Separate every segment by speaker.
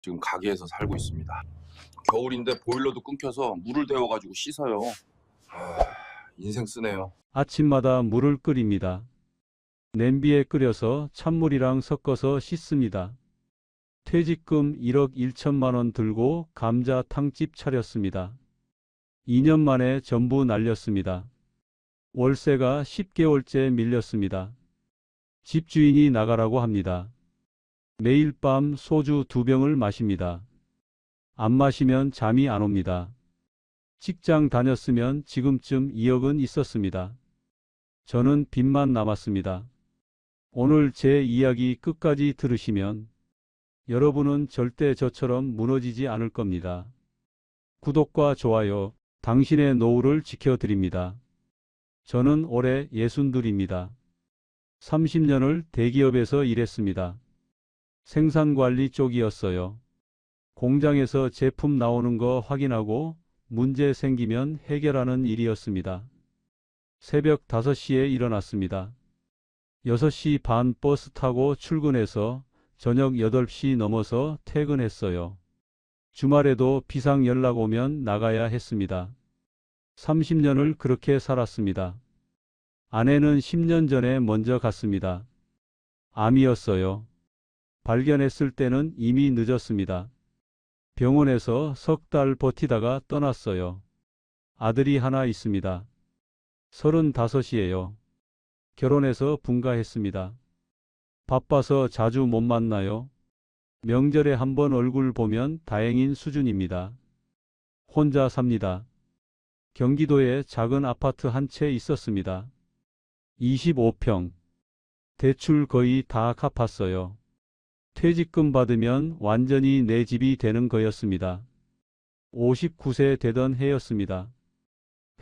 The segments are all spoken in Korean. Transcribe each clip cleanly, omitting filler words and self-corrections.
Speaker 1: 지금 가게에서 살고 있습니다. 겨울인데 보일러도 끊겨서 물을 데워가지고 씻어요. 인생 쓰네요.
Speaker 2: 아침마다 물을 끓입니다. 냄비에 끓여서 찬물이랑 섞어서 씻습니다. 퇴직금 1억 1천만 원 들고 감자탕집 차렸습니다. 2년 만에 전부 날렸습니다. 월세가 10개월째 밀렸습니다. 집주인이 나가라고 합니다. 매일 밤 소주 2병을 마십니다. 안 마시면 잠이 안 옵니다. 직장 다녔으면 지금쯤 2억은 있었습니다. 저는 빚만 남았습니다. 오늘 제 이야기 끝까지 들으시면 여러분은 절대 저처럼 무너지지 않을 겁니다. 구독과 좋아요, 당신의 노후를 지켜드립니다. 저는 올해 62입니다. 30년을 대기업에서 일했습니다. 생산관리 쪽이었어요. 공장에서 제품 나오는 거 확인하고 문제 생기면 해결하는 일이었습니다. 새벽 5시에 일어났습니다. 6시 반 버스 타고 출근해서 저녁 8시 넘어서 퇴근했어요. 주말에도 비상 연락 오면 나가야 했습니다. 30년을 그렇게 살았습니다. 아내는 10년 전에 먼저 갔습니다. 암이었어요. 발견했을 때는 이미 늦었습니다. 병원에서 석 달 버티다가 떠났어요. 아들이 하나 있습니다. 35이에요. 결혼해서 분가했습니다. 바빠서 자주 못 만나요. 명절에 한번 얼굴 보면 다행인 수준입니다. 혼자 삽니다. 경기도에 작은 아파트 한 채 있었습니다. 25평. 대출 거의 다 갚았어요. 퇴직금 받으면 완전히 내 집이 되는 거였습니다. 59세 되던 해였습니다.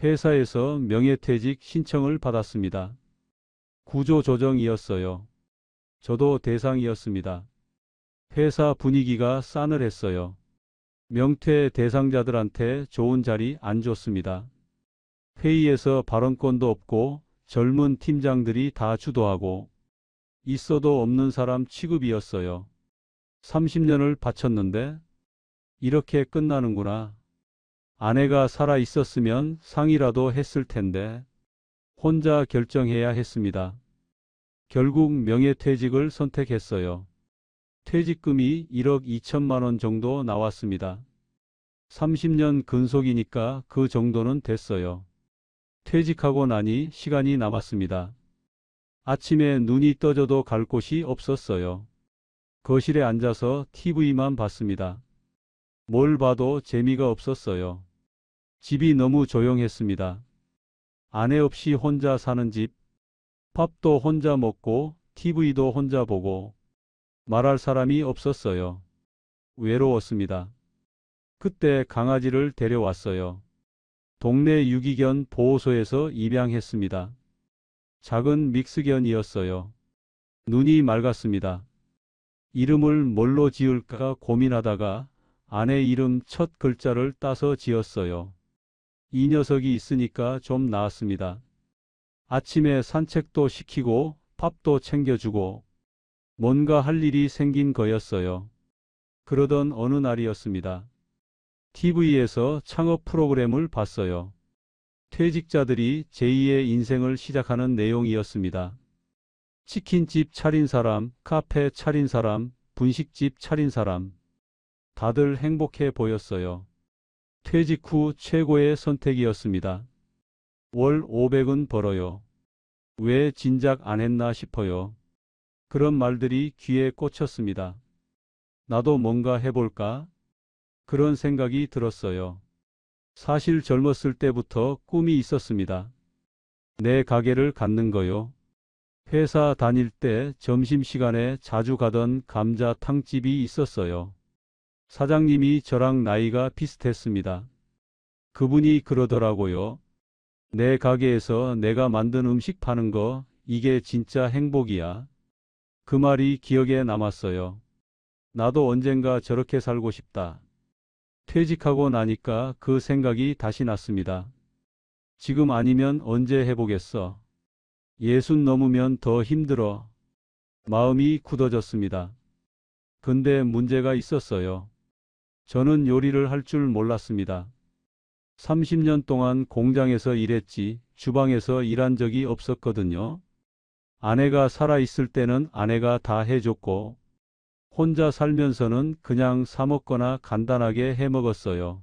Speaker 2: 회사에서 명예퇴직 신청을 받았습니다. 구조조정이었어요. 저도 대상이었습니다. 회사 분위기가 싸늘했어요. 명퇴 대상자들한테 좋은 자리 안 줬습니다. 회의에서 발언권도 없고 젊은 팀장들이 다 주도하고 있어도 없는 사람 취급이었어요. 30년을 바쳤는데 이렇게 끝나는구나. 아내가 살아 있었으면 상이라도 했을 텐데 혼자 결정해야 했습니다. 결국 명예퇴직을 선택했어요. 퇴직금이 1억 2천만 원 정도 나왔습니다. 30년 근속이니까 그 정도는 됐어요. 퇴직하고 나니 시간이 남았습니다. 아침에 눈이 떠져도 갈 곳이 없었어요. 거실에 앉아서 TV만 봤습니다. 뭘 봐도 재미가 없었어요. 집이 너무 조용했습니다. 아내 없이 혼자 사는 집, 밥도 혼자 먹고 TV도 혼자 보고 말할 사람이 없었어요. 외로웠습니다. 그때 강아지를 데려왔어요. 동네 유기견 보호소에서 입양했습니다. 작은 믹스견이었어요. 눈이 맑았습니다. 이름을 뭘로 지을까 고민하다가 아내 이름 첫 글자를 따서 지었어요. 이 녀석이 있으니까 좀 나았습니다. 아침에 산책도 시키고 밥도 챙겨주고 뭔가 할 일이 생긴 거였어요. 그러던 어느 날이었습니다. TV에서 창업 프로그램을 봤어요. 퇴직자들이 제2의 인생을 시작하는 내용이었습니다. 치킨집 차린 사람, 카페 차린 사람, 분식집 차린 사람. 다들 행복해 보였어요. 퇴직 후 최고의 선택이었습니다. 월 500은 벌어요. 왜 진작 안 했나 싶어요. 그런 말들이 귀에 꽂혔습니다. 나도 뭔가 해볼까? 그런 생각이 들었어요. 사실 젊었을 때부터 꿈이 있었습니다. 내 가게를 갖는 거요. 회사 다닐 때 점심시간에 자주 가던 감자탕집이 있었어요. 사장님이 저랑 나이가 비슷했습니다. 그분이 그러더라고요. 내 가게에서 내가 만든 음식 파는 거, 이게 진짜 행복이야. 그 말이 기억에 남았어요. 나도 언젠가 저렇게 살고 싶다. 퇴직하고 나니까 그 생각이 다시 났습니다. 지금 아니면 언제 해보겠어. 60 넘으면 더 힘들어. 마음이 굳어졌습니다. 근데 문제가 있었어요. 저는 요리를 할 줄 몰랐습니다. 30년 동안 공장에서 일했지 주방에서 일한 적이 없었거든요. 아내가 살아있을 때는 아내가 다 해줬고, 혼자 살면서는 그냥 사 먹거나 간단하게 해 먹었어요.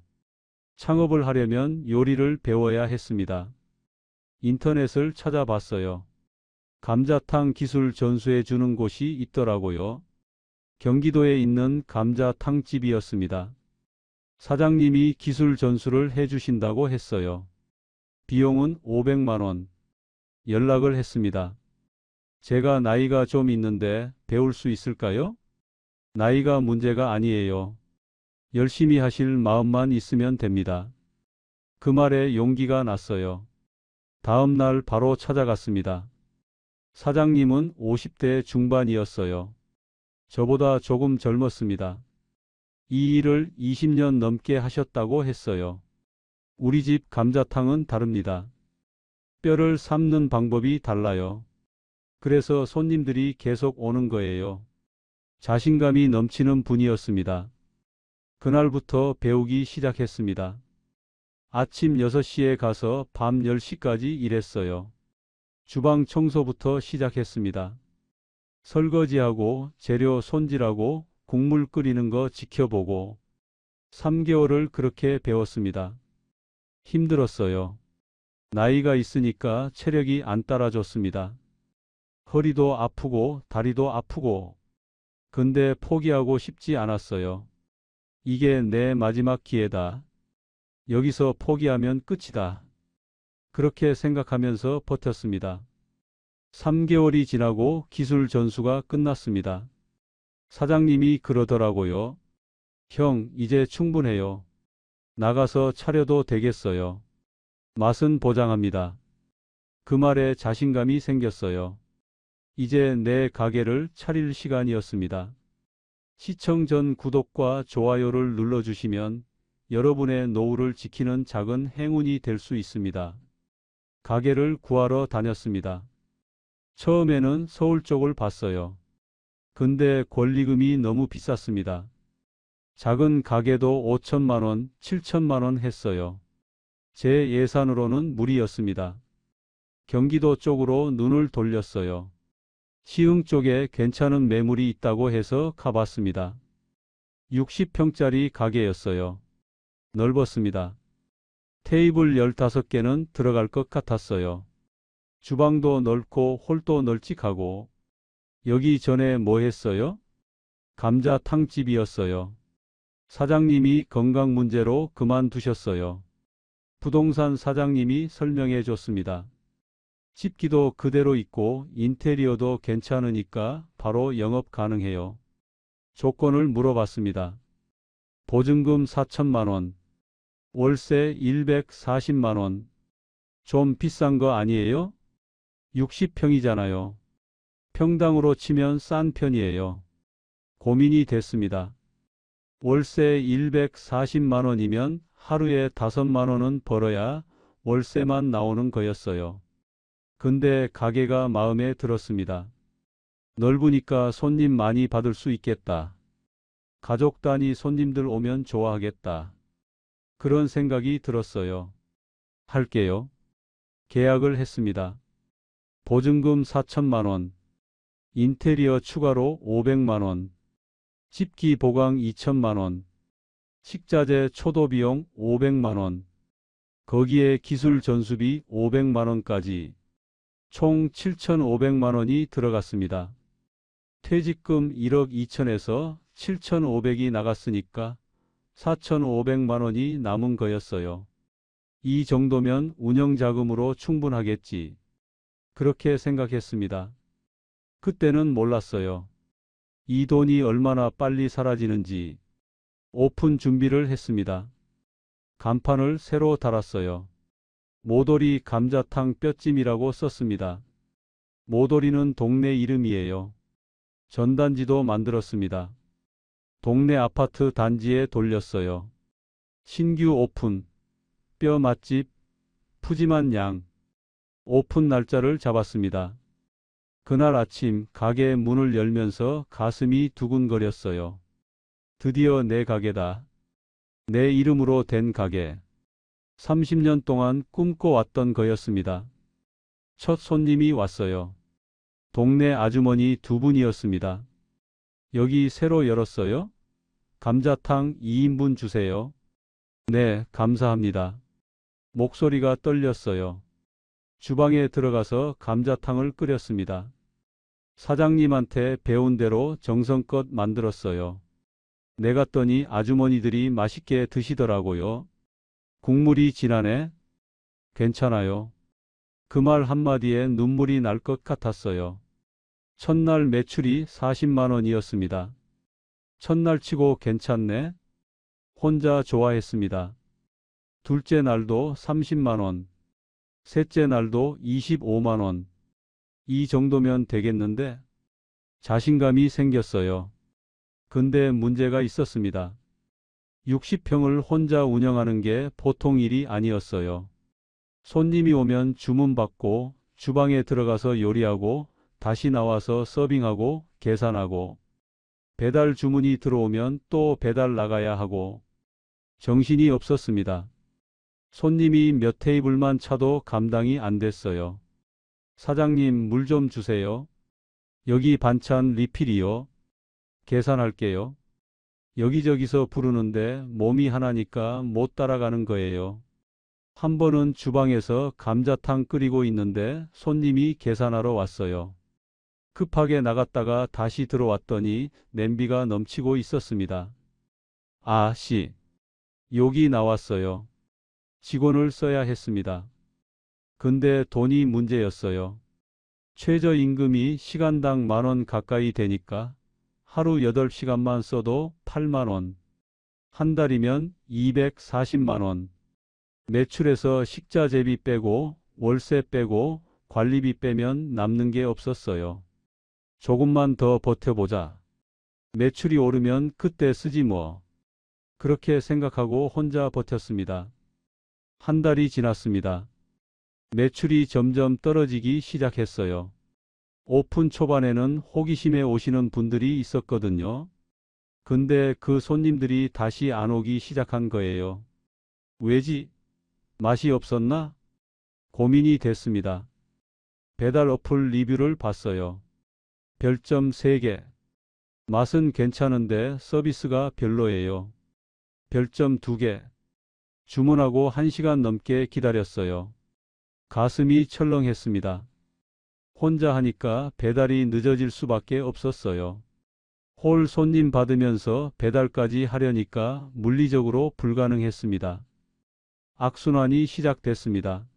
Speaker 2: 창업을 하려면 요리를 배워야 했습니다. 인터넷을 찾아봤어요. 감자탕 기술 전수해 주는 곳이 있더라고요. 경기도에 있는 감자탕집이었습니다. 사장님이 기술 전수를 해 주신다고 했어요. 비용은 500만 원. 연락을 했습니다. 제가 나이가 좀 있는데 배울 수 있을까요? 나이가 문제가 아니에요. 열심히 하실 마음만 있으면 됩니다. 그 말에 용기가 났어요. 다음 날 바로 찾아갔습니다. 사장님은 50대 중반이었어요. 저보다 조금 젊었습니다. 이 일을 20년 넘게 하셨다고 했어요. 우리 집 감자탕은 다릅니다. 뼈를 삶는 방법이 달라요. 그래서 손님들이 계속 오는 거예요. 자신감이 넘치는 분이었습니다. 그날부터 배우기 시작했습니다. 아침 6시에 가서 밤 10시까지 일했어요. 주방 청소부터 시작했습니다. 설거지하고 재료 손질하고 국물 끓이는 거 지켜보고 3개월을 그렇게 배웠습니다. 힘들었어요. 나이가 있으니까 체력이 안 따라줬습니다. 허리도 아프고 다리도 아프고. 근데 포기하고 싶지 않았어요. 이게 내 마지막 기회다. 여기서 포기하면 끝이다. 그렇게 생각하면서 버텼습니다. 3개월이 지나고 기술 전수가 끝났습니다. 사장님이 그러더라고요. 형, 이제 충분해요. 나가서 차려도 되겠어요. 맛은 보장합니다. 그 말에 자신감이 생겼어요. 이제 내 가게를 차릴 시간이었습니다. 시청 전 구독과 좋아요를 눌러주시면 여러분의 노후를 지키는 작은 행운이 될 수 있습니다. 가게를 구하러 다녔습니다. 처음에는 서울 쪽을 봤어요. 근데 권리금이 너무 비쌌습니다. 작은 가게도 5천만 원, 7천만 원 했어요. 제 예산으로는 무리였습니다. 경기도 쪽으로 눈을 돌렸어요. 시흥 쪽에 괜찮은 매물이 있다고 해서 가봤습니다. 60평짜리 가게였어요. 넓었습니다. 테이블 15개는 들어갈 것 같았어요. 주방도 넓고 홀도 널찍하고. 여기 전에 뭐 했어요? 감자탕집이었어요. 사장님이 건강 문제로 그만두셨어요. 부동산 사장님이 설명해 줬습니다. 집기도 그대로 있고 인테리어도 괜찮으니까 바로 영업 가능해요. 조건을 물어봤습니다. 보증금 4천만 원, 월세 140만 원. 좀 비싼 거 아니에요? 60평이잖아요. 평당으로 치면 싼 편이에요. 고민이 됐습니다. 월세 140만 원이면 하루에 5만 원은 벌어야 월세만 나오는 거였어요. 근데 가게가 마음에 들었습니다. 넓으니까 손님 많이 받을 수 있겠다. 가족 단위 손님들 오면 좋아하겠다. 그런 생각이 들었어요. 할게요. 계약을 했습니다. 보증금 4천만 원, 인테리어 추가로 500만 원, 집기 보강 2천만 원, 식자재 초도 비용 500만 원, 거기에 기술 전수비 500만 원까지 총 7,500만 원이 들어갔습니다. 퇴직금 1억 2천에서 7,500이 나갔으니까 4,500만 원이 남은 거였어요. 이 정도면 운영자금으로 충분하겠지. 그렇게 생각했습니다. 그때는 몰랐어요. 이 돈이 얼마나 빨리 사라지는지. 오픈 준비를 했습니다. 간판을 새로 달았어요. 모돌이 감자탕 뼈찜이라고 썼습니다. 모돌이는 동네 이름이에요. 전단지도 만들었습니다. 동네 아파트 단지에 돌렸어요. 신규 오픈, 뼈 맛집, 푸짐한 양. 오픈 날짜를 잡았습니다. 그날 아침 가게 문을 열면서 가슴이 두근거렸어요. 드디어 내 가게다. 내 이름으로 된 가게. 30년 동안 꿈꿔왔던 거였습니다. 첫 손님이 왔어요. 동네 아주머니 두 분이었습니다. 여기 새로 열었어요? 감자탕 2인분 주세요. 네, 감사합니다. 목소리가 떨렸어요. 주방에 들어가서 감자탕을 끓였습니다. 사장님한테 배운 대로 정성껏 만들었어요. 내갔더니 아주머니들이 맛있게 드시더라고요. 국물이 진하네? 괜찮아요. 그 말 한마디에 눈물이 날 것 같았어요. 첫날 매출이 40만 원이었습니다. 첫날 치고 괜찮네? 혼자 좋아했습니다. 둘째 날도 30만 원. 셋째 날도 25만 원. 이 정도면 되겠는데? 자신감이 생겼어요. 근데 문제가 있었습니다. 60평을 혼자 운영하는 게 보통 일이 아니었어요. 손님이 오면 주문받고 주방에 들어가서 요리하고 다시 나와서 서빙하고 계산하고 배달 주문이 들어오면 또 배달 나가야 하고 정신이 없었습니다. 손님이 몇 테이블만 차도 감당이 안 됐어요. 사장님 물 좀 주세요. 여기 반찬 리필이요. 계산할게요. 여기저기서 부르는데 몸이 하나니까 못 따라가는 거예요. 한 번은 주방에서 감자탕 끓이고 있는데 손님이 계산하러 왔어요. 급하게 나갔다가 다시 들어왔더니 냄비가 넘치고 있었습니다. 아씨, 욕이 나왔어요. 직원을 써야 했습니다. 근데 돈이 문제였어요. 최저임금이 시간당 10,000원 가까이 되니까 하루 8시간만 써도 8만 원. 한 달이면 240만 원. 매출에서 식자재비 빼고 월세 빼고 관리비 빼면 남는 게 없었어요. 조금만 더 버텨보자. 매출이 오르면 그때 쓰지 뭐. 그렇게 생각하고 혼자 버텼습니다. 한 달이 지났습니다. 매출이 점점 떨어지기 시작했어요. 오픈 초반에는 호기심에 오시는 분들이 있었거든요. 근데 그 손님들이 다시 안 오기 시작한 거예요. 왜지? 맛이 없었나? 고민이 됐습니다. 배달 어플 리뷰를 봤어요. 별점 3개. 맛은 괜찮은데 서비스가 별로예요. 별점 2개. 주문하고 1시간 넘게 기다렸어요. 가슴이 철렁했습니다. 혼자 하니까 배달이 늦어질 수밖에 없었어요. 홀 손님 받으면서 배달까지 하려니까 물리적으로 불가능했습니다. 악순환이 시작됐습니다.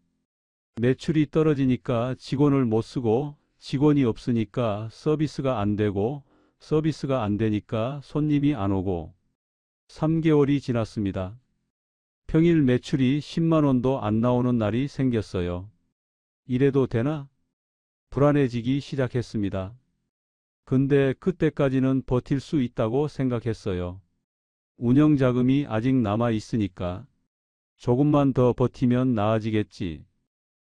Speaker 2: 매출이 떨어지니까 직원을 못 쓰고 직원이 없으니까 서비스가 안 되고 서비스가 안 되니까 손님이 안 오고 3개월이 지났습니다. 평일 매출이 10만 원도 안 나오는 날이 생겼어요. 이래도 되나? 불안해지기 시작했습니다. 근데 그때까지는 버틸 수 있다고 생각했어요. 운영 자금이 아직 남아 있으니까 조금만 더 버티면 나아지겠지.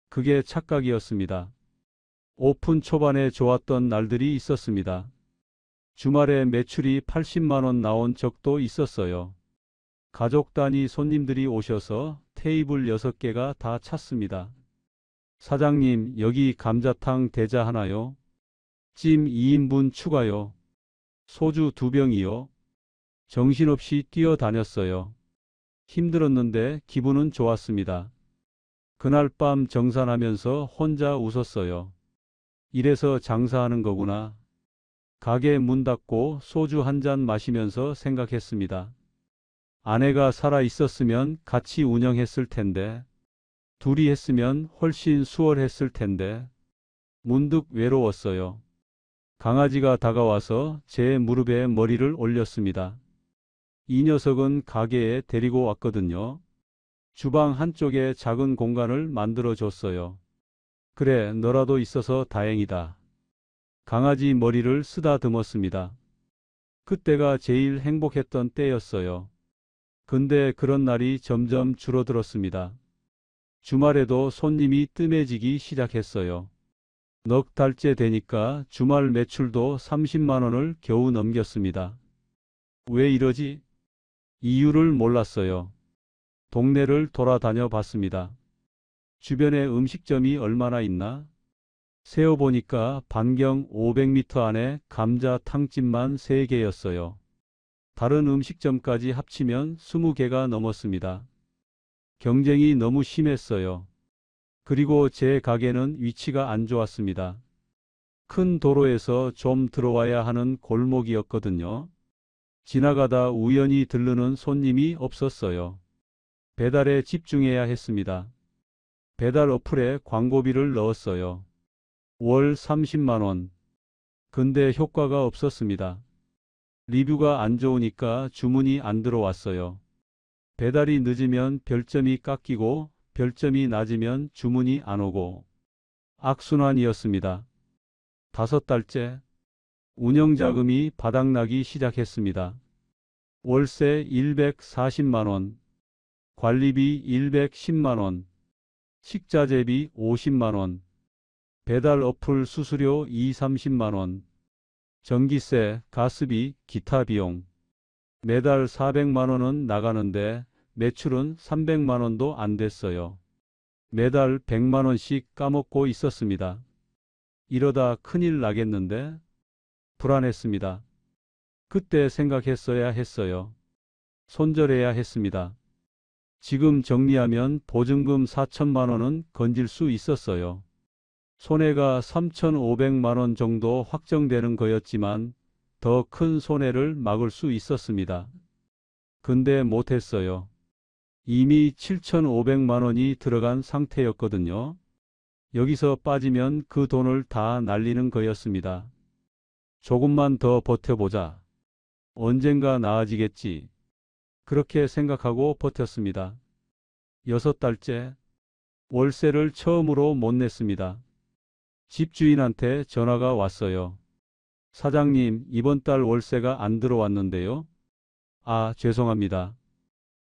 Speaker 2: 그게 착각이었습니다. 오픈 초반에 좋았던 날들이 있었습니다. 주말에 매출이 80만 원 나온 적도 있었어요. 가족 단위 손님들이 오셔서 테이블 6개가 다 찼습니다. 사장님, 여기 감자탕 대자 하나요? 찜 2인분 추가요. 소주 2병이요. 정신없이 뛰어다녔어요. 힘들었는데 기분은 좋았습니다. 그날 밤 정산하면서 혼자 웃었어요. 이래서 장사하는 거구나. 가게 문 닫고 소주 한 잔 마시면서 생각했습니다. 아내가 살아 있었으면 같이 운영했을 텐데, 둘이 했으면 훨씬 수월했을 텐데, 문득 외로웠어요. 강아지가 다가와서 제 무릎에 머리를 올렸습니다. 이 녀석은 가게에 데리고 왔거든요. 주방 한쪽에 작은 공간을 만들어 줬어요. 그래, 너라도 있어서 다행이다. 강아지 머리를 쓰다듬었습니다. 그때가 제일 행복했던 때였어요. 근데 그런 날이 점점 줄어들었습니다. 주말에도 손님이 뜸해지기 시작했어요. 넉 달째 되니까 주말 매출도 30만 원을 겨우 넘겼습니다. 왜 이러지? 이유를 몰랐어요. 동네를 돌아다녀 봤습니다. 주변에 음식점이 얼마나 있나? 세어보니까 반경 500m 안에 감자탕집만 3개였어요. 다른 음식점까지 합치면 20개가 넘었습니다. 경쟁이 너무 심했어요. 그리고 제 가게는 위치가 안 좋았습니다. 큰 도로에서 좀 들어와야 하는 골목이었거든요. 지나가다 우연히 들르는 손님이 없었어요. 배달에 집중해야 했습니다. 배달 어플에 광고비를 넣었어요. 월 30만 원. 근데 효과가 없었습니다. 리뷰가 안 좋으니까 주문이 안 들어왔어요. 배달이 늦으면 별점이 깎이고 별점이 낮으면 주문이 안 오고 악순환이었습니다. 5달째 운영자금이 바닥나기 시작했습니다. 월세 140만 원, 관리비 110만 원, 식자재비 50만 원, 배달 어플 수수료 30만 원, 전기세, 가스비, 기타 비용. 매달 400만 원은 나가는데 매출은 300만 원도 안 됐어요. 매달 100만 원씩 까먹고 있었습니다. 이러다 큰일 나겠는데? 불안했습니다. 그때 생각했어야 했어요. 손절해야 했습니다. 지금 정리하면 보증금 4천만 원은 건질 수 있었어요. 손해가 3,500만 원 정도 확정되는 거였지만 더 큰 손해를 막을 수 있었습니다. 근데 못했어요. 이미 7,500만 원이 들어간 상태였거든요. 여기서 빠지면 그 돈을 다 날리는 거였습니다. 조금만 더 버텨보자. 언젠가 나아지겠지. 그렇게 생각하고 버텼습니다. 6달째 월세를 처음으로 못 냈습니다. 집주인한테 전화가 왔어요. 사장님, 이번 달 월세가 안 들어왔는데요. 아, 죄송합니다.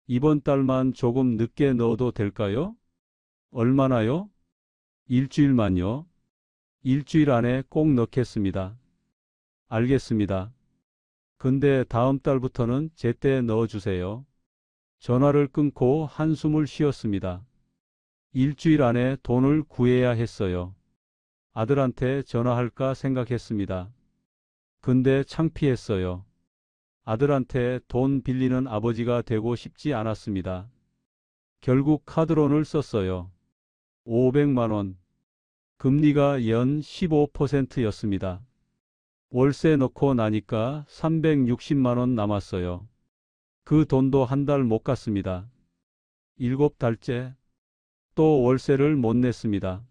Speaker 2: 이번 달만 조금 늦게 넣어도 될까요? 얼마나요? 일주일만요. 일주일 안에 꼭 넣겠습니다. 알겠습니다. 근데 다음 달부터는 제때 넣어주세요. 전화를 끊고 한숨을 쉬었습니다. 일주일 안에 돈을 구해야 했어요. 아들한테 전화할까 생각했습니다. 근데 창피했어요. 아들한테 돈 빌리는 아버지가 되고 싶지 않았습니다. 결국 카드론을 썼어요. 500만 원. 금리가 연 15%였습니다. 월세 넣고 나니까 360만 원 남았어요. 그 돈도 한 달 못 갔습니다. 7달째 또 월세를 못 냈습니다.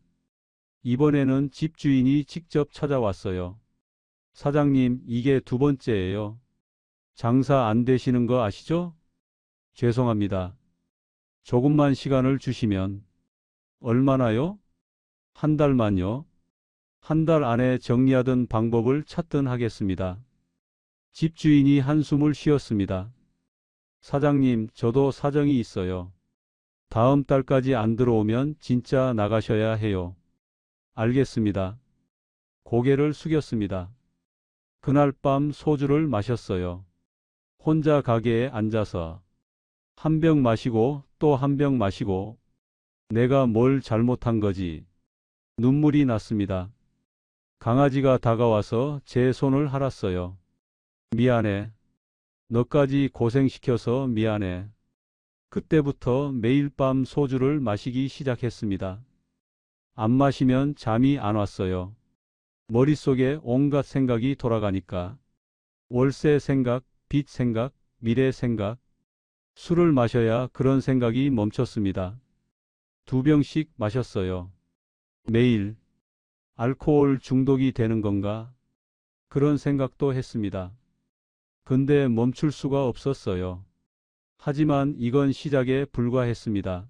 Speaker 2: 이번에는 집주인이 직접 찾아왔어요. 사장님, 이게 2번째예요. 장사 안 되시는 거 아시죠? 죄송합니다. 조금만 시간을 주시면. 얼마나요? 한 달만요. 한 달 안에 정리하던 방법을 찾든 하겠습니다. 집주인이 한숨을 쉬었습니다. 사장님, 저도 사정이 있어요. 다음 달까지 안 들어오면 진짜 나가셔야 해요. 알겠습니다. 고개를 숙였습니다. 그날 밤 소주를 마셨어요. 혼자 가게에 앉아서 한 병 마시고 또 한 병 마시고 내가 뭘 잘못한 거지. 눈물이 났습니다. 강아지가 다가와서 제 손을 핥았어요. 미안해. 너까지 고생시켜서 미안해. 그때부터 매일 밤 소주를 마시기 시작했습니다. 안 마시면 잠이 안 왔어요. 머릿속에 온갖 생각이 돌아가니까. 월세 생각, 빚 생각, 미래 생각. 술을 마셔야 그런 생각이 멈췄습니다. 2병씩 마셨어요. 매일. 알코올 중독이 되는 건가? 그런 생각도 했습니다. 근데 멈출 수가 없었어요. 하지만 이건 시작에 불과했습니다.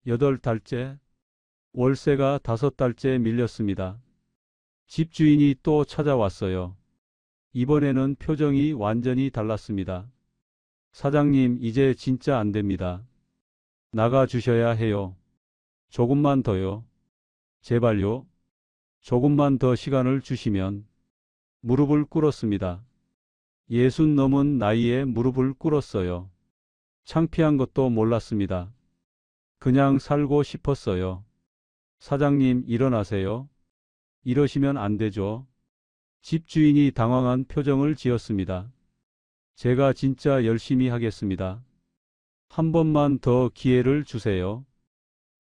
Speaker 2: 8달째. 월세가 5달째 밀렸습니다. 집주인이 또 찾아왔어요. 이번에는 표정이 완전히 달랐습니다. 사장님, 이제 진짜 안 됩니다. 나가 주셔야 해요. 조금만 더요. 제발요. 조금만 더 시간을 주시면 무릎을 꿇었습니다. 60 넘은 나이에 무릎을 꿇었어요. 창피한 것도 몰랐습니다. 그냥 살고 싶었어요. 사장님, 일어나세요. 이러시면 안 되죠. 집주인이 당황한 표정을 지었습니다. 제가 진짜 열심히 하겠습니다. 한 번만 더 기회를 주세요.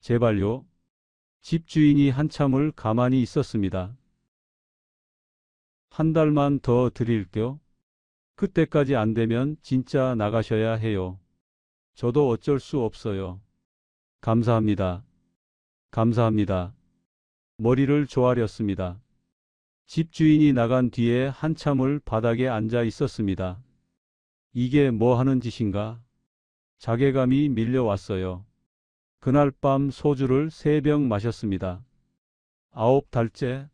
Speaker 2: 제발요. 집주인이 한참을 가만히 있었습니다. 한 달만 더 드릴게요. 그때까지 안 되면 진짜 나가셔야 해요. 저도 어쩔 수 없어요. 감사합니다. 감사합니다. 머리를 조아렸습니다. 집주인이 나간 뒤에 한참을 바닥에 앉아 있었습니다. 이게 뭐 하는 짓인가? 자괴감이 밀려왔어요. 그날 밤 소주를 3병 마셨습니다. 9달째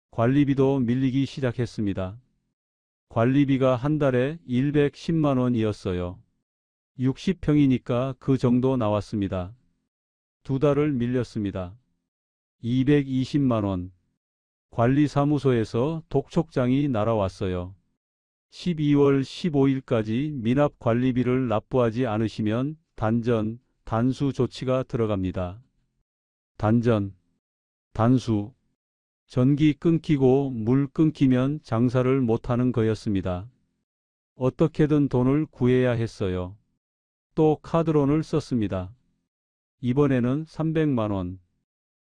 Speaker 2: 관리비도 밀리기 시작했습니다. 관리비가 한 달에 110만 원이었어요. 60평이니까 그 정도 나왔습니다. 2달을 밀렸습니다. 220만 원. 관리사무소에서 독촉장이 날아왔어요. 12월 15일까지 미납 관리비를 납부하지 않으시면 단수 조치가 들어갑니다. 단수. 전기 끊기고 물 끊기면 장사를 못하는 거였습니다. 어떻게든 돈을 구해야 했어요. 또 카드론을 썼습니다. 이번에는 300만 원.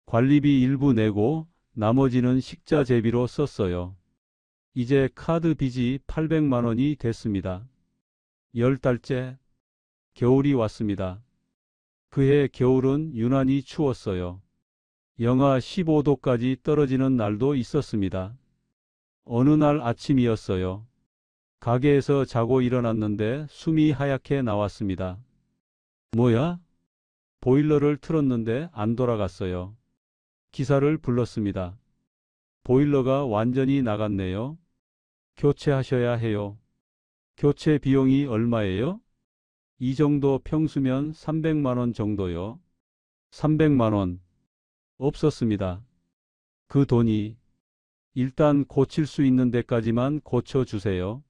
Speaker 2: 관리비 일부 내고 나머지는 식자재비로 썼어요. 이제 카드 빚이 800만 원이 됐습니다. 10달째. 겨울이 왔습니다. 그해 겨울은 유난히 추웠어요. 영하 15도까지 떨어지는 날도 있었습니다. 어느 날 아침이었어요. 가게에서 자고 일어났는데 숨이 하얗게 나왔습니다. 뭐야? 보일러를 틀었는데 안 돌아갔어요. 기사를 불렀습니다. 보일러가 완전히 나갔네요. 교체하셔야 해요. 교체 비용이 얼마예요? 이 정도 평수면 300만 원 정도요. 300만 원. 없었습니다. 그 돈이. 일단 고칠 수 있는 데까지만 고쳐주세요.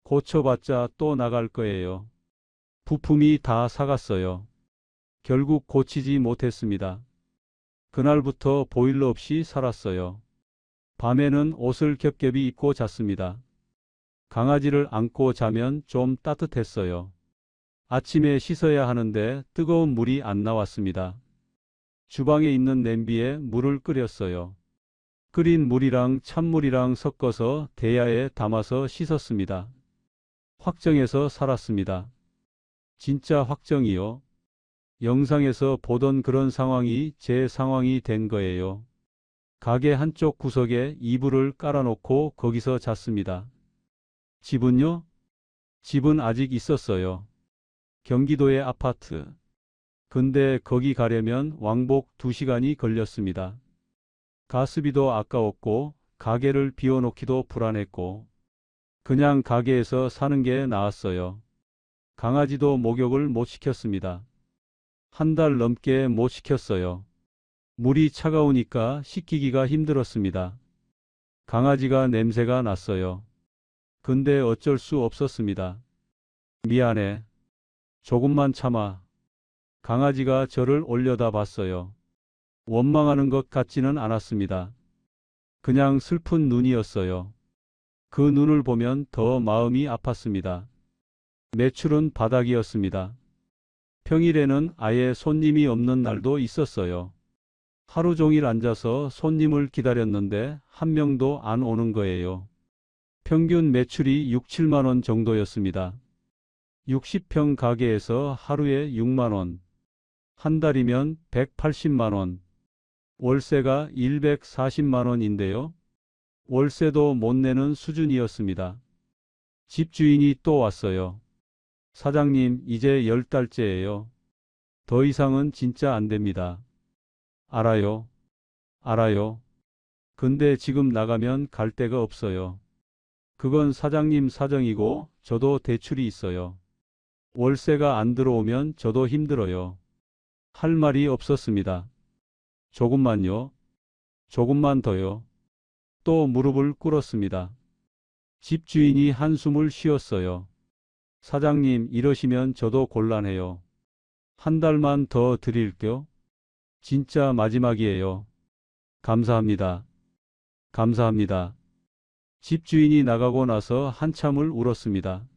Speaker 2: 고쳐봤자 또 나갈 거예요. 부품이 다 사갔어요. 결국 고치지 못했습니다. 그날부터 보일러 없이 살았어요. 밤에는 옷을 겹겹이 입고 잤습니다. 강아지를 안고 자면 좀 따뜻했어요. 아침에 씻어야 하는데 뜨거운 물이 안 나왔습니다. 주방에 있는 냄비에 물을 끓였어요. 끓인 물이랑 찬물이랑 섞어서 대야에 담아서 씻었습니다. 확정해서 살았습니다. 진짜 확정이요. 영상에서 보던 그런 상황이 제 상황이 된 거예요. 가게 한쪽 구석에 이불을 깔아놓고 거기서 잤습니다. 집은요? 집은 아직 있었어요. 경기도의 아파트. 근데 거기 가려면 왕복 2시간이 걸렸습니다. 가스비도 아까웠고 가게를 비워놓기도 불안했고 그냥 가게에서 사는 게 나았어요. 강아지도 목욕을 못 시켰습니다. 한 달 넘게 못 시켰어요. 물이 차가우니까 식히기가 힘들었습니다. 강아지가 냄새가 났어요. 근데 어쩔 수 없었습니다. 미안해. 조금만 참아. 강아지가 저를 올려다 봤어요. 원망하는 것 같지는 않았습니다. 그냥 슬픈 눈이었어요. 그 눈을 보면 더 마음이 아팠습니다. 매출은 바닥이었습니다. 평일에는 아예 손님이 없는 날도 있었어요. 하루 종일 앉아서 손님을 기다렸는데 한 명도 안 오는 거예요. 평균 매출이 6, 7만 원 정도였습니다. 60평 가게에서 하루에 6만 원. 한 달이면 180만 원. 월세가 140만 원인데요. 월세도 못 내는 수준이었습니다. 집주인이 또 왔어요. 사장님, 이제 10달째예요. 더 이상은 진짜 안 됩니다. 알아요. 알아요. 근데 지금 나가면 갈 데가 없어요. 그건 사장님 사정이고 저도 대출이 있어요. 월세가 안 들어오면 저도 힘들어요. 할 말이 없었습니다. 조금만요. 조금만 더요. 또 무릎을 꿇었습니다. 집주인이 한숨을 쉬었어요. 사장님, 이러시면 저도 곤란해요. 한 달만 더 드릴게요. 진짜 마지막이에요. 감사합니다. 감사합니다. 집주인이 나가고 나서 한참을 울었습니다.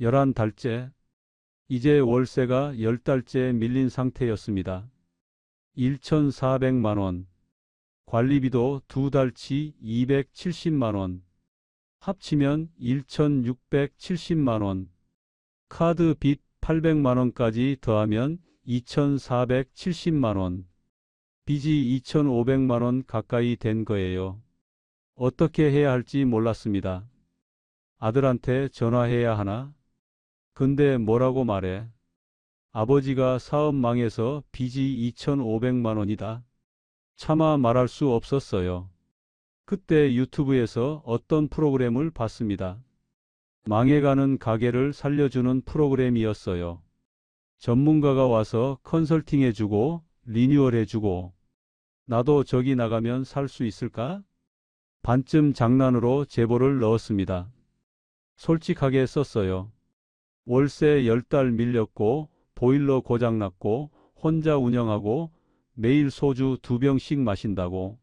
Speaker 2: 11달째. 이제 월세가 10달째 밀린 상태였습니다. 1,400만 원. 관리비도 2달치 270만 원. 합치면 1,670만 원. 카드 빚 800만 원까지 더하면 2,470만 원. 빚이 2,500만 원 가까이 된 거예요. 어떻게 해야 할지 몰랐습니다. 아들한테 전화해야 하나? 근데 뭐라고 말해? 아버지가 사업 망해서 빚이 2,500만 원이다. 차마 말할 수 없었어요. 그때 유튜브에서 어떤 프로그램을 봤습니다. 망해가는 가게를 살려주는 프로그램이었어요. 전문가가 와서 컨설팅해주고 리뉴얼해주고 나도 저기 나가면 살 수 있을까? 반쯤 장난으로 제보를 넣었습니다. 솔직하게 썼어요. 월세 10달 밀렸고 보일러 고장났고 혼자 운영하고 매일 소주 2병씩 마신다고.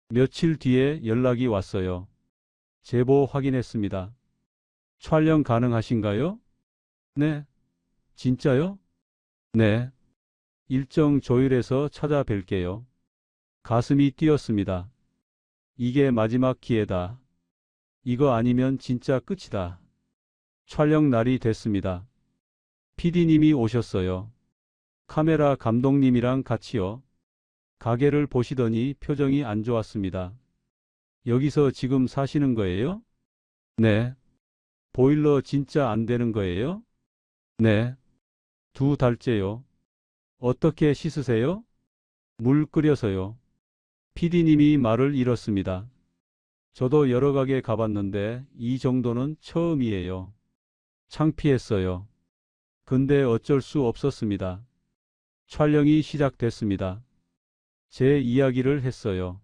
Speaker 2: 며칠 뒤에 연락이 왔어요. 제보 확인했습니다. 촬영 가능하신가요? 네. 진짜요? 네. 일정 조율해서 찾아뵐게요. 가슴이 뛰었습니다. 이게 마지막 기회다. 이거 아니면 진짜 끝이다. 촬영 날이 됐습니다. PD님이 오셨어요. 카메라 감독님이랑 같이요. 가게를 보시더니 표정이 안 좋았습니다. 여기서 지금 사시는 거예요? 네. 보일러 진짜 안 되는 거예요? 네. 2달째요. 어떻게 씻으세요? 물 끓여서요. PD님이 말을 잃었습니다. 저도 여러 가게 가봤는데 이 정도는 처음이에요. 창피했어요. 근데 어쩔 수 없었습니다. 촬영이 시작됐습니다. 제 이야기를 했어요.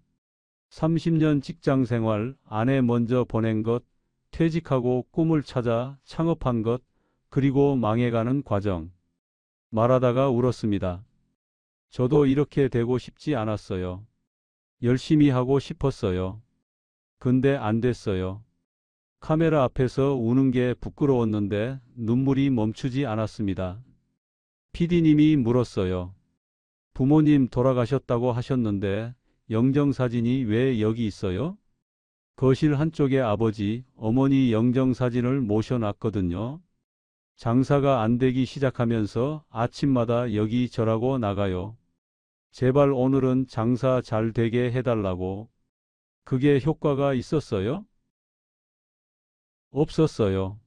Speaker 2: 30년 직장 생활, 아내 먼저 보낸 것, 퇴직하고 꿈을 찾아 창업한 것, 그리고 망해가는 과정. 말하다가 울었습니다. 저도 이렇게 되고 싶지 않았어요. 열심히 하고 싶었어요. 근데 안 됐어요. 카메라 앞에서 우는 게 부끄러웠는데 눈물이 멈추지 않았습니다. PD님이 물었어요. 부모님 돌아가셨다고 하셨는데 영정사진이 왜 여기 있어요? 거실 한쪽에 아버지, 어머니 영정사진을 모셔놨거든요. 장사가 안 되기 시작하면서 아침마다 여기 절하고 나가요. 제발 오늘은 장사 잘 되게 해달라고. 그게 효과가 있었어요? 없었어요.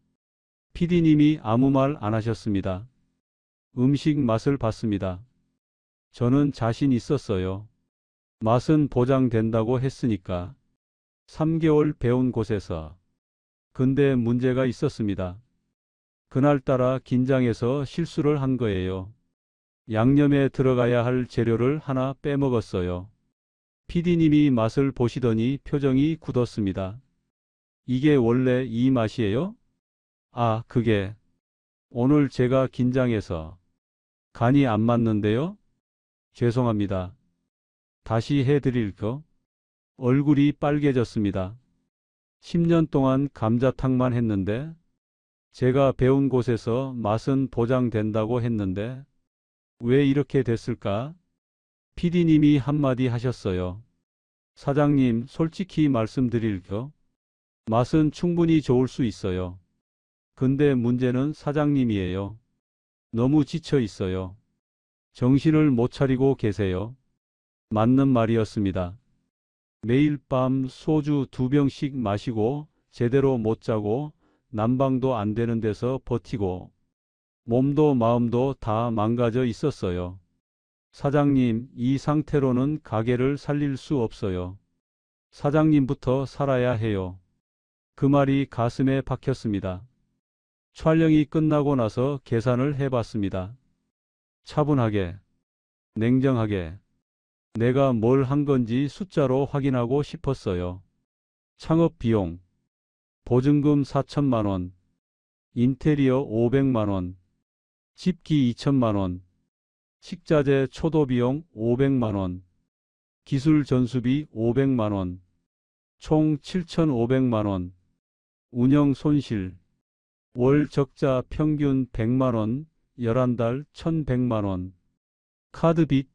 Speaker 2: PD님이 아무 말 안 하셨습니다. 음식 맛을 봤습니다. 저는 자신 있었어요. 맛은 보장된다고 했으니까. 3개월 배운 곳에서. 근데 문제가 있었습니다. 그날따라 긴장해서 실수를 한 거예요. 양념에 들어가야 할 재료를 하나 빼먹었어요. PD님이 맛을 보시더니 표정이 굳었습니다. 이게 원래 이 맛이에요? 아, 그게 오늘 제가 긴장해서 간이 안 맞는데요? 죄송합니다. 다시 해드릴까? 얼굴이 빨개졌습니다. 10년 동안 감자탕만 했는데 제가 배운 곳에서 맛은 보장된다고 했는데 왜 이렇게 됐을까? PD님이 한마디 하셨어요. 사장님, 솔직히 말씀드릴게요. 맛은 충분히 좋을 수 있어요. 근데 문제는 사장님이에요. 너무 지쳐 있어요. 정신을 못 차리고 계세요. 맞는 말이었습니다. 매일 밤 소주 2병씩 마시고 제대로 못 자고 난방도 안 되는 데서 버티고 몸도 마음도 다 망가져 있었어요. 사장님, 이 상태로는 가게를 살릴 수 없어요. 사장님부터 살아야 해요. 그 말이 가슴에 박혔습니다. 촬영이 끝나고 나서 계산을 해봤습니다. 차분하게, 냉정하게. 내가 뭘 한 건지 숫자로 확인하고 싶었어요. 창업 비용, 보증금 4천만 원, 인테리어 500만 원, 집기 2천만 원, 식자재 초도 비용 500만 원, 기술 전수비 500만 원, 총 7,500만 원, 운영 손실, 월 적자 평균 100만 원, 11달 1,100만 원, 카드 빚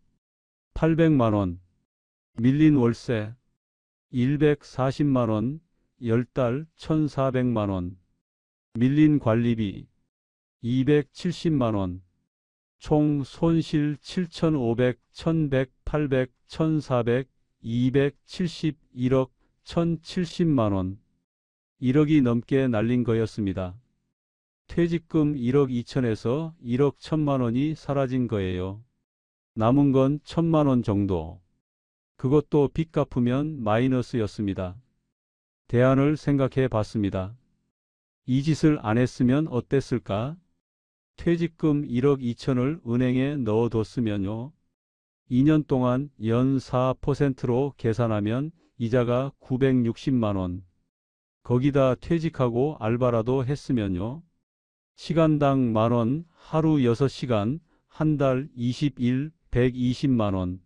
Speaker 2: 800만 원, 밀린 월세 140만 원, 10달 1,400만 원, 밀린 관리비 270만 원, 총 손실 7,500, 1,100, 800, 1,400, 270, 1억, 1,070만 원. 1억이 넘게 날린 거였습니다. 퇴직금 1억 2천에서 1억 1천만 원이 사라진 거예요. 남은 건 1천만 원 정도. 그것도 빚 갚으면 마이너스였습니다. 대안을 생각해 봤습니다. 이 짓을 안 했으면 어땠을까? 퇴직금 1억 2천을 은행에 넣어뒀으면요. 2년 동안 연 4%로 계산하면 이자가 960만 원. 거기다 퇴직하고 알바라도 했으면요. 시간당 만 원, 하루 6시간, 한 달 20일, 120만 원.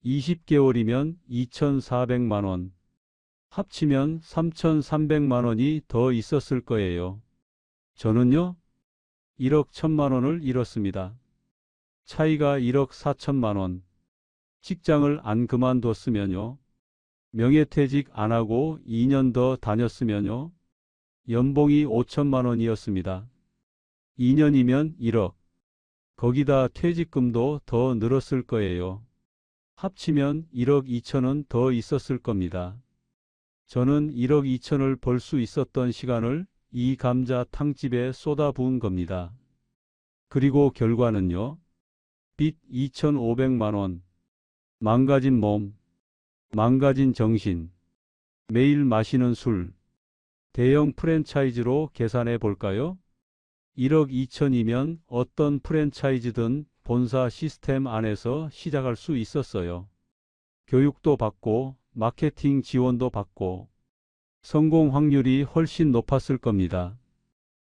Speaker 2: 20개월이면 2,400만 원. 합치면 3,300만 원이 더 있었을 거예요. 저는요, 1억 1천만 원을 잃었습니다. 차이가 1억 4천만 원. 직장을 안 그만뒀으면요. 명예퇴직 안 하고 2년 더 다녔으면요. 연봉이 5천만 원이었습니다. 2년이면 1억. 거기다 퇴직금도 더 늘었을 거예요. 합치면 1억 2천은 더 있었을 겁니다. 저는 1억 2천을 벌 수 있었던 시간을 이 감자탕집에 쏟아부은 겁니다. 그리고 결과는요. 빚 2,500만 원, 망가진 몸, 망가진 정신, 매일 마시는 술, 대형 프랜차이즈로 계산해 볼까요? 1억 2천이면 어떤 프랜차이즈든 본사 시스템 안에서 시작할 수 있었어요. 교육도 받고 마케팅 지원도 받고 성공 확률이 훨씬 높았을 겁니다.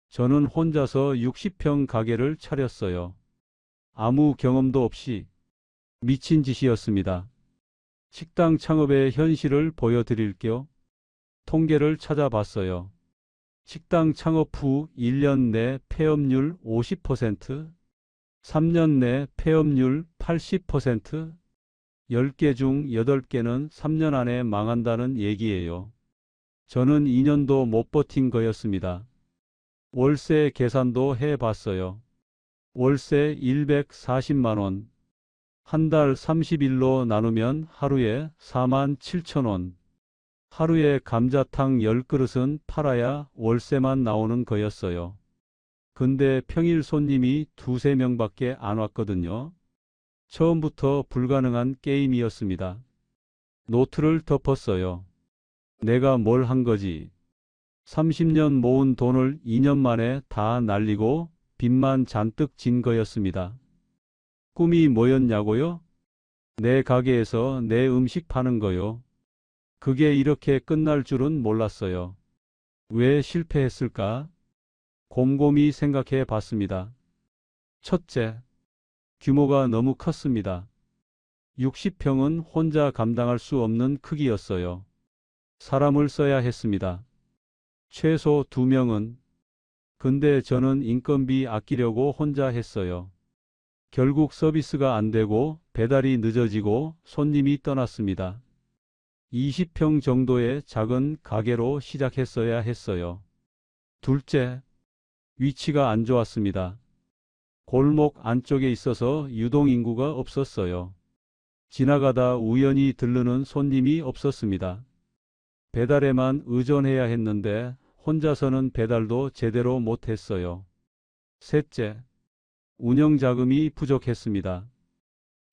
Speaker 2: 저는 혼자서 60평 가게를 차렸어요. 아무 경험도 없이 미친 짓이었습니다. 식당 창업의 현실을 보여드릴게요. 통계를 찾아봤어요. 식당 창업 후 1년 내 폐업률 50%, 3년 내 폐업률 80%, 10개 중 8개는 3년 안에 망한다는 얘기예요. 저는 2년도 못 버틴 거였습니다. 월세 계산도 해봤어요. 월세 140만 원. 한 달 30일로 나누면 하루에 4만 7천 원. 하루에 감자탕 10그릇은 팔아야 월세만 나오는 거였어요. 근데 평일 손님이 2~3명밖에 안 왔거든요. 처음부터 불가능한 게임이었습니다. 노트를 덮었어요. 내가 뭘 한 거지? 30년 모은 돈을 2년 만에 다 날리고 빚만 잔뜩 진 거였습니다. 꿈이 뭐였냐고요? 내 가게에서 내 음식 파는 거요. 그게 이렇게 끝날 줄은 몰랐어요. 왜 실패했을까? 곰곰이 생각해 봤습니다. 첫째, 규모가 너무 컸습니다. 60평은 혼자 감당할 수 없는 크기였어요. 사람을 써야 했습니다. 최소 2명은. 근데 저는 인건비 아끼려고 혼자 했어요. 결국 서비스가 안 되고 배달이 늦어지고 손님이 떠났습니다. 20평 정도의 작은 가게로 시작했어야 했어요. 둘째, 위치가 안 좋았습니다. 골목 안쪽에 있어서 유동인구가 없었어요. 지나가다 우연히 들르는 손님이 없었습니다. 배달에만 의존해야 했는데 혼자서는 배달도 제대로 못했어요. 셋째, 운영자금이 부족했습니다.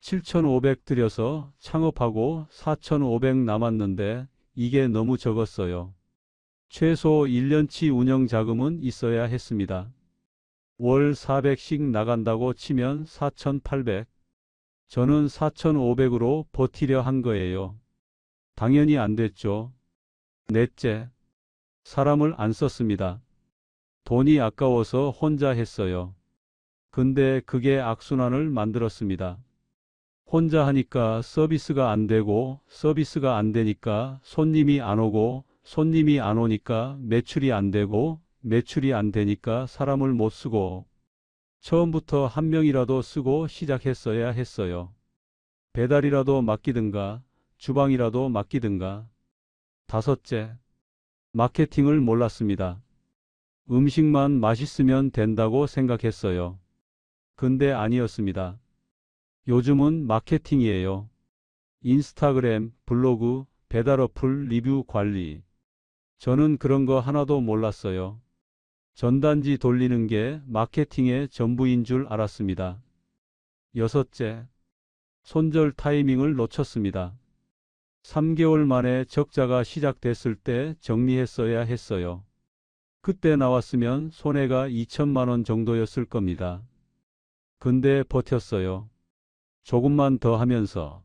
Speaker 2: 7,500 들여서 창업하고 4,500 남았는데 이게 너무 적었어요. 최소 1년치 운영자금은 있어야 했습니다. 월 400씩 나간다고 치면 4,800. 저는 4,500으로 버티려 한 거예요. 당연히 안 됐죠. 넷째, 사람을 안 썼습니다. 돈이 아까워서 혼자 했어요. 근데 그게 악순환을 만들었습니다. 혼자 하니까 서비스가 안 되고, 서비스가 안 되니까 손님이 안 오고, 손님이 안 오니까 매출이 안 되고, 매출이 안 되니까 사람을 못 쓰고, 처음부터 한 명이라도 쓰고 시작했어야 했어요. 배달이라도 맡기든가, 주방이라도 맡기든가. 다섯째, 마케팅을 몰랐습니다. 음식만 맛있으면 된다고 생각했어요. 근데 아니었습니다. 요즘은 마케팅이에요. 인스타그램, 블로그, 배달 어플, 리뷰 관리. 저는 그런 거 하나도 몰랐어요. 전단지 돌리는 게 마케팅의 전부인 줄 알았습니다. 여섯째, 손절 타이밍을 놓쳤습니다. 3개월 만에 적자가 시작됐을 때 정리했어야 했어요. 그때 나왔으면 손해가 2천만 원 정도였을 겁니다. 근데 버텼어요. 조금만 더 하면서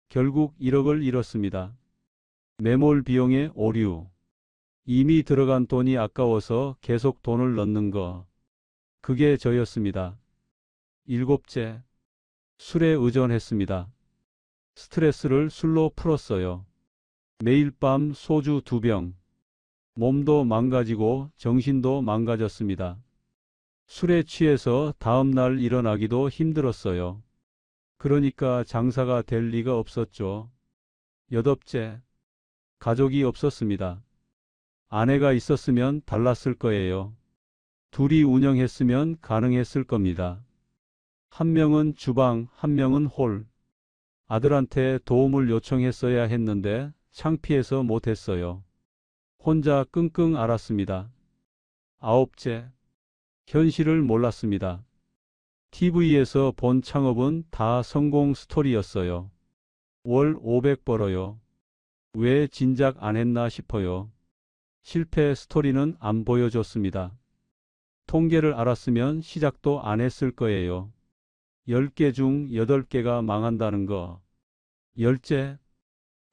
Speaker 2: 결국 1억을 잃었습니다. 매몰 비용의 오류. 이미 들어간 돈이 아까워서 계속 돈을 넣는 거. 그게 저였습니다. 일곱째, 술에 의존했습니다. 스트레스를 술로 풀었어요. 매일 밤 소주 2병. 몸도 망가지고 정신도 망가졌습니다. 술에 취해서 다음날 일어나기도 힘들었어요. 그러니까 장사가 될 리가 없었죠. 여덟째, 가족이 없었습니다. 아내가 있었으면 달랐을 거예요. 둘이 운영했으면 가능했을 겁니다. 한 명은 주방, 한 명은 홀. 아들한테 도움을 요청했어야 했는데 창피해서 못했어요. 혼자 끙끙 앓았습니다. 아홉째, 현실을 몰랐습니다. TV에서 본 창업은 다 성공 스토리였어요. 월 500 벌어요. 왜 진작 안 했나 싶어요. 실패 스토리는 안 보여줬습니다. 통계를 알았으면 시작도 안 했을 거예요. 10개 중 8개가 망한다는 거. 열째,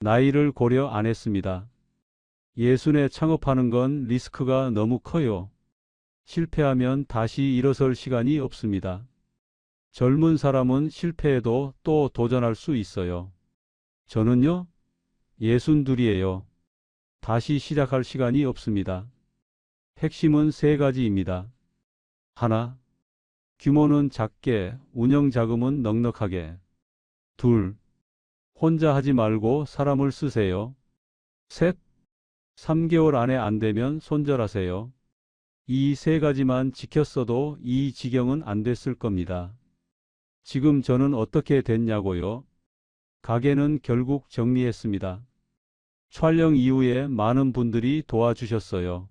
Speaker 2: 나이를 고려 안 했습니다. 예순에 창업하는 건 리스크가 너무 커요. 실패하면 다시 일어설 시간이 없습니다. 젊은 사람은 실패해도 또 도전할 수 있어요. 저는요, 62이에요. 다시 시작할 시간이 없습니다. 핵심은 세 가지입니다. 하나, 규모는 작게, 운영 자금은 넉넉하게. 둘, 혼자 하지 말고 사람을 쓰세요. 셋, 3개월 안에 안 되면 손절하세요. 이 세 가지만 지켰어도 이 지경은 안 됐을 겁니다. 지금 저는 어떻게 됐냐고요? 가게는 결국 정리했습니다. 촬영 이후에 많은 분들이 도와주셨어요.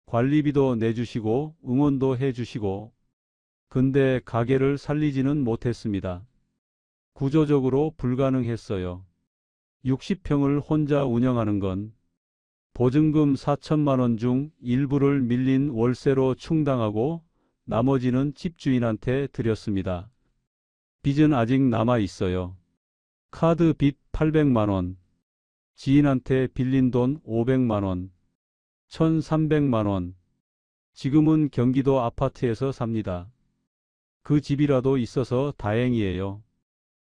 Speaker 2: 관리비도 내주시고 응원도 해주시고. 근데 가게를 살리지는 못했습니다. 구조적으로 불가능했어요. 60평을 혼자 운영하는 건 보증금 4천만 원 중 일부를 밀린 월세로 충당하고 나머지는 집주인한테 드렸습니다. 빚은 아직 남아 있어요. 카드 빚 800만 원, 지인한테 빌린 돈 500만 원, 1,300만 원. 지금은 경기도 아파트에서 삽니다. 그 집이라도 있어서 다행이에요.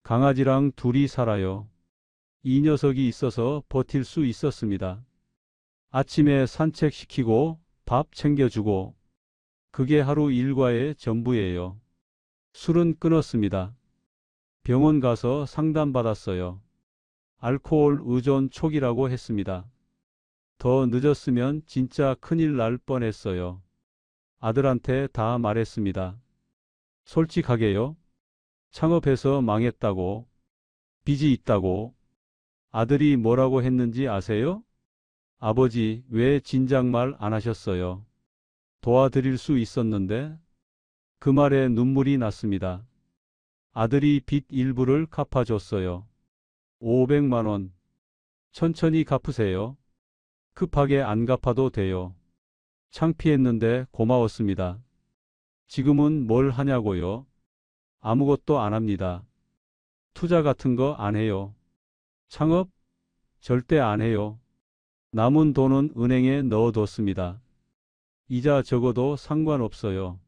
Speaker 2: 강아지랑 둘이 살아요. 이 녀석이 있어서 버틸 수 있었습니다. 아침에 산책시키고 밥 챙겨주고 그게 하루 일과의 전부예요. 술은 끊었습니다. 병원 가서 상담받았어요. 알코올 의존 초기라고 했습니다. 더 늦었으면 진짜 큰일 날 뻔했어요. 아들한테 다 말했습니다. 솔직하게요. 창업해서 망했다고, 빚이 있다고. 아들이 뭐라고 했는지 아세요? 아버지, 왜 진작 말 안 하셨어요? 도와드릴 수 있었는데. 그 말에 눈물이 났습니다. 아들이 빚 일부를 갚아줬어요. 500만 원. 천천히 갚으세요. 급하게 안 갚아도 돼요. 창피했는데 고마웠습니다. 지금은 뭘 하냐고요? 아무것도 안 합니다. 투자 같은 거 안 해요. 창업? 절대 안 해요. 남은 돈은 은행에 넣어뒀습니다. 이자 적어도 상관없어요.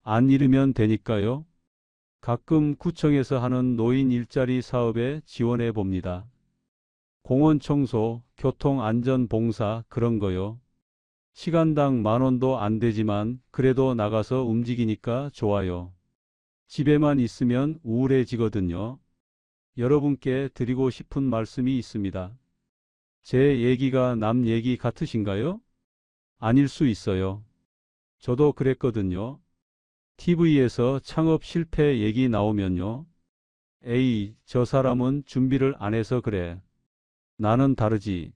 Speaker 2: 안 잃으면 되니까요. 가끔 구청에서 하는 노인 일자리 사업에 지원해 봅니다. 공원 청소, 교통 안전 봉사 그런 거요. 시간당 10,000원도 안 되지만 그래도 나가서 움직이니까 좋아요. 집에만 있으면 우울해지거든요. 여러분께 드리고 싶은 말씀이 있습니다. 제 얘기가 남 얘기 같으신가요? 아닐 수 있어요. 저도 그랬거든요. TV에서 창업 실패 얘기 나오면요. 에이, 저 사람은 준비를 안 해서 그래. 나는 다르지.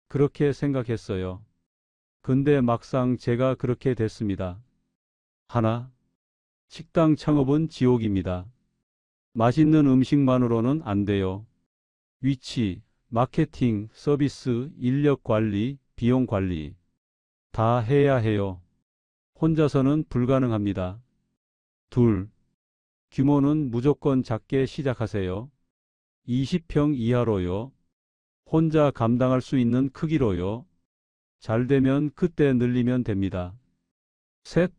Speaker 2: 그렇게 생각했어요. 근데 막상 제가 그렇게 됐습니다. 하나, 식당 창업은 지옥입니다. 맛있는 음식만으로는 안 돼요. 위치, 마케팅, 서비스, 인력 관리, 비용 관리 다 해야 해요. 혼자서는 불가능합니다. 둘, 규모는 무조건 작게 시작하세요. 20평 이하로요. 혼자 감당할 수 있는 크기로요. 잘 되면 그때 늘리면 됩니다. 셋,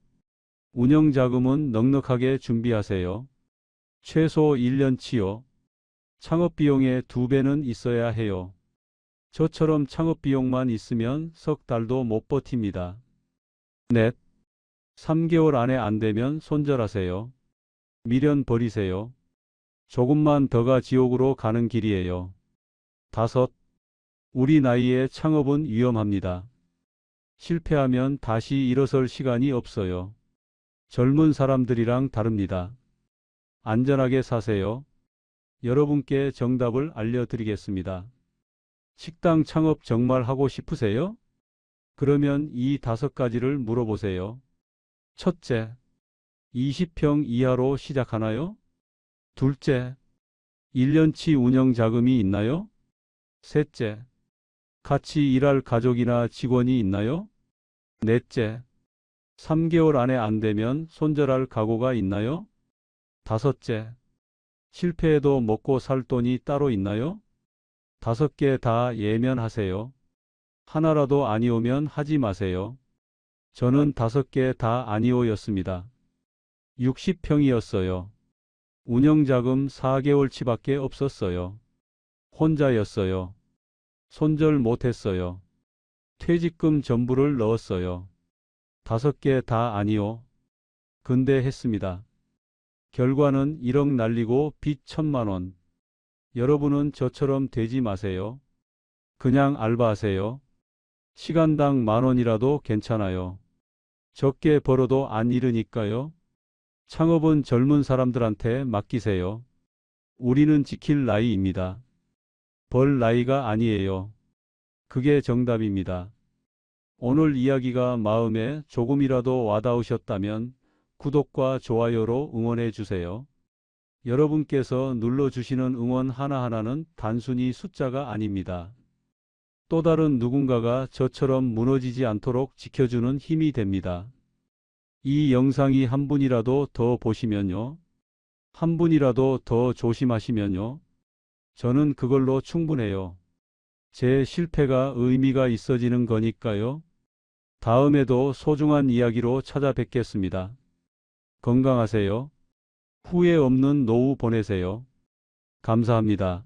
Speaker 2: 운영 자금은 넉넉하게 준비하세요. 최소 1년치요. 창업 비용의 2배는 있어야 해요. 저처럼 창업 비용만 있으면 석 달도 못 버팁니다. 넷, 3개월 안에 안 되면 손절하세요. 미련 버리세요. 조금만 더가 지옥으로 가는 길이에요. 다섯, 우리 나이에 창업은 위험합니다. 실패하면 다시 일어설 시간이 없어요. 젊은 사람들이랑 다릅니다. 안전하게 사세요. 여러분께 정답을 알려드리겠습니다. 식당 창업 정말 하고 싶으세요? 그러면 이 5가지를 물어보세요. 첫째, 20평 이하로 시작하나요? 둘째, 1년치 운영 자금이 있나요? 셋째, 같이 일할 가족이나 직원이 있나요? 넷째, 3개월 안에 안 되면 손절할 각오가 있나요? 다섯째, 실패해도 먹고 살 돈이 따로 있나요? 5개 다 예면하세요. 하나라도 아니오면 하지 마세요. 저는 5개 다 아니오였습니다. 60평이었어요. 운영자금 4개월치밖에 없었어요. 혼자였어요. 손절 못했어요. 퇴직금 전부를 넣었어요. 5개 다 아니오. 근데 했습니다. 결과는 1억 날리고 빚 1,000만 원. 여러분은 저처럼 되지 마세요. 그냥 알바하세요. 시간당 10,000원이라도 괜찮아요. 적게 벌어도 안 잃으니까요. 창업은 젊은 사람들한테 맡기세요. 우리는 지킬 나이입니다. 벌 나이가 아니에요. 그게 정답입니다. 오늘 이야기가 마음에 조금이라도 와닿으셨다면 구독과 좋아요로 응원해 주세요. 여러분께서 눌러주시는 응원 하나하나는 단순히 숫자가 아닙니다. 또 다른 누군가가 저처럼 무너지지 않도록 지켜주는 힘이 됩니다. 이 영상이 한 분이라도 더 보시면요. 한 분이라도 더 조심하시면요. 저는 그걸로 충분해요. 제 실패가 의미가 있어지는 거니까요. 다음에도 소중한 이야기로 찾아뵙겠습니다. 건강하세요. 후회 없는 노후 보내세요. 감사합니다.